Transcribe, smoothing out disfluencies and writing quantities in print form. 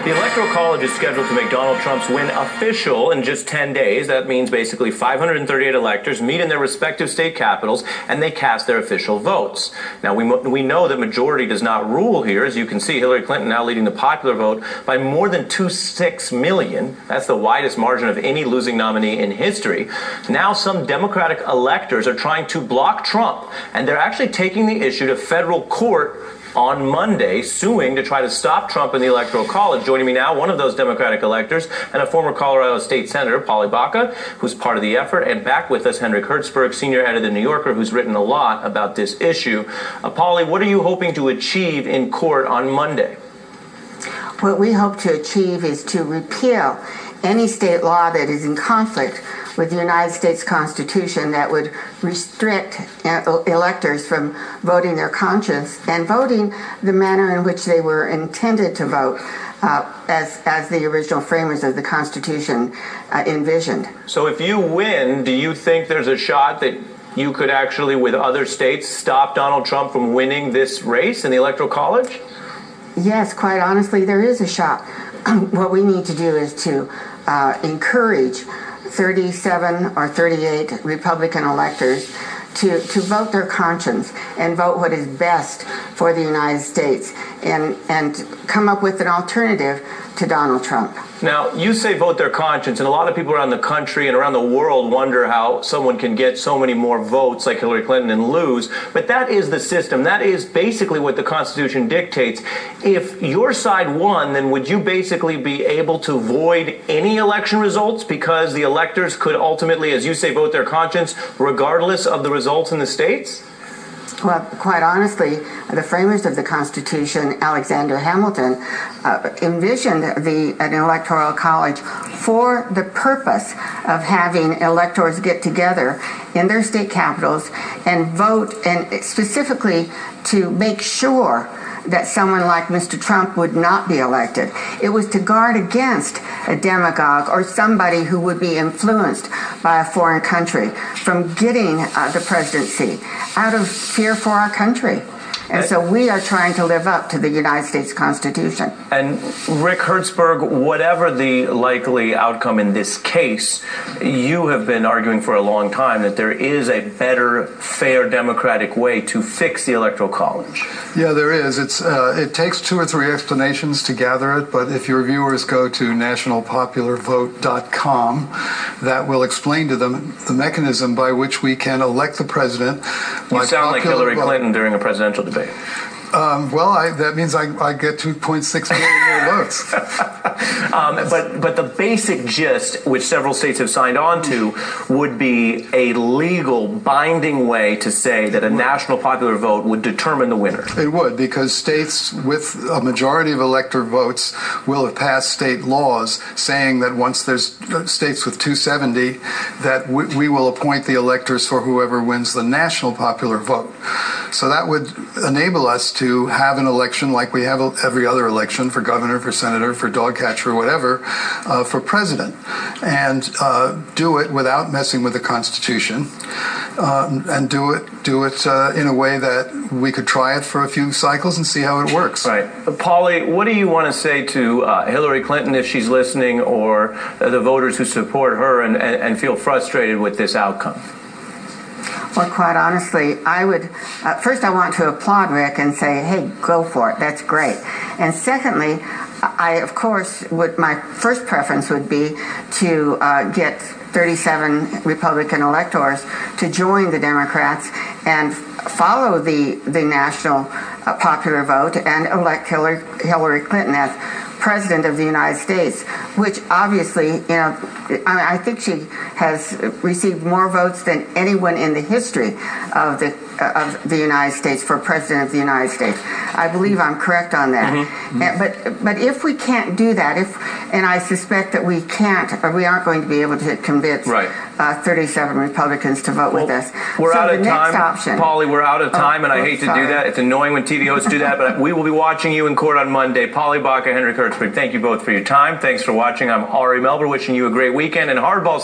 The Electoral College is scheduled to make Donald Trump's win official in just 10 days. That means basically 538 electors meet in their respective state capitals and they cast their official votes. Now, we know that majority does not rule here. As you can see, Hillary Clinton now leading the popular vote by more than 26 million. That's the widest margin of any losing nominee in history. Now, some Democratic electors are trying to block Trump, and they're actually taking the issue to federal court on Monday, suing to try to stop Trump in the Electoral College. Joining me now, one of those Democratic electors and a former Colorado State Senator, Polly Baca, who's part of the effort, and back with us, Henrik Hertzberg, senior editor of The New Yorker, who's written a lot about this issue. Polly, what are you hoping to achieve in court on Monday? What we hope to achieve is to repeal any state law that is in conflict with the United States Constitution that would restrict electors from voting their conscience and voting the manner in which they were intended to vote, as the original framers of the Constitution envisioned. So if you win, do you think there's a shot that you could actually, with other states, stop Donald Trump from winning this race in the Electoral College? Yes, quite honestly, there is a shot. What we need to do is to encourage 37 or 38 Republican electors to vote their conscience and vote what is best for the United States and come up with an alternative to Donald Trump. Now, you say vote their conscience, and a lot of people around the country and around the world wonder how someone can get so many more votes like Hillary Clinton and lose, but that is the system. That is basically what the Constitution dictates. If your side won, then would you basically be able to void any election results because the electors could ultimately, as you say, vote their conscience regardless of the results in the states? Well, quite honestly, the framers of the Constitution, Alexander Hamilton, envisioned an electoral college for the purpose of having electors get together in their state capitals and vote, and specifically to make sure that someone like Mr. Trump would not be elected. It was to guard against a demagogue or somebody who would be influenced by a foreign country from getting the presidency out of fear for our country. And so we are trying to live up to the United States Constitution. And Rick Hertzberg, whatever the likely outcome in this case, you have been arguing for a long time that there is a better, fair, democratic way to fix the Electoral College. Yeah, there is. It takes 2 or 3 explanations to gather it, but if your viewers go to nationalpopularvote.com, that will explain to them the mechanism by which we can elect the president. You sound like Hillary Clinton during a presidential debate. That means I get 2.6 million more votes. But the basic gist, which several states have signed on to, would be a legal, binding way to say that a national popular vote would determine the winner. It would, because states with a majority of elector votes will have passed state laws saying that once there's states with 270, that we will appoint the electors for whoever wins the national popular vote. So that would enable us to have an election like we have every other election for governor, for senator, for dog catcher, whatever, for president, and do it without messing with the Constitution, and do it in a way that we could try it for a few cycles and see how it works. Right. Polly, what do you want to say to Hillary Clinton if she's listening, or the voters who support her and feel frustrated with this outcome? Well, quite honestly, I would, first I want to applaud Rick and say, hey, go for it. That's great. And secondly, of course, my first preference would be to get 37 Republican electors to join the Democrats and follow the national popular vote and elect Hillary Clinton as President of the United States, which obviously, I think she has received more votes than anyone in the history of the United States for President of the United States. I believe I'm correct on that. Mm-hmm. But if we can't do that, and I suspect that we can't, or we aren't going to be able to convince 37 Republicans to vote with us. We're out of time, Polly. We're out of time, and I hate to do that. It's annoying when TV hosts do that, but we will be watching you in court on Monday. Polly Baca, Henrik Hertzberg, thank you both for your time. Thanks for watching. I'm Ari Melber, wishing you a great weekend and hardball.